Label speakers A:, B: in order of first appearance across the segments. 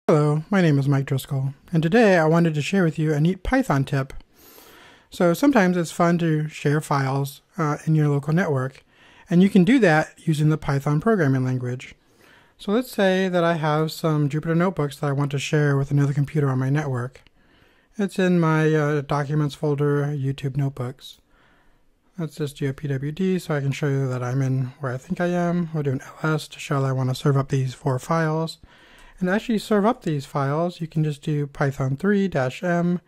A: Hello, my name is Mike Driscoll, and today I wanted to share with you a neat Python tip. So sometimes it's fun to share files in your local network, and you can do that using the Python programming language. So let's say that I have some Jupyter notebooks that I want to share with another computer on my network. It's in my Documents folder, YouTube Notebooks. Let's just do a pwd so I can show you that I'm in where I think I am. We'll do an ls to show that I want to serve up these 4 files. And to actually serve up these files, you can just do python3-m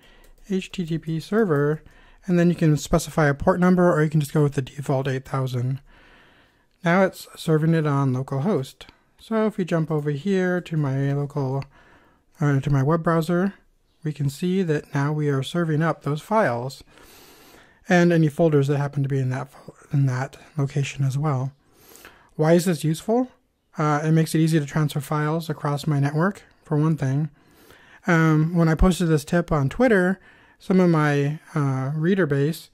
A: http server, and then you can specify a port number, or you can just go with the default 8000. Now it's serving it on localhost. So if we jump over here to my to my web browser, we can see that now we are serving up those files and any folders that happen to be in that location as well. Why is this useful? It makes it easy to transfer files across my network, for one thing. When I posted this tip on Twitter, some of my reader base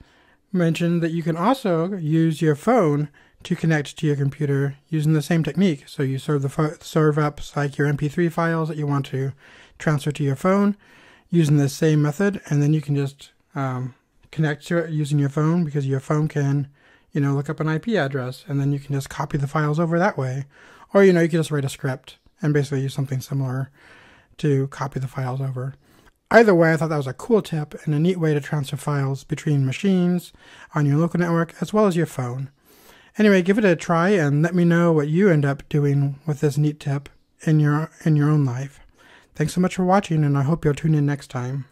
A: mentioned that you can also use your phone to connect to your computer using the same technique. So you serve up like your MP3 files that you want to transfer to your phone using the same method, and then you can just connect to it using your phone, because your phone can, look up an IP address, and then you can just copy the files over that way. Or, you can just write a script and basically use something similar to copy the files over. Either way, I thought that was a cool tip and a neat way to transfer files between machines on your local network as well as your phone. Anyway, give it a try and let me know what you end up doing with this neat tip in your own life. Thanks so much for watching, and I hope you'll tune in next time.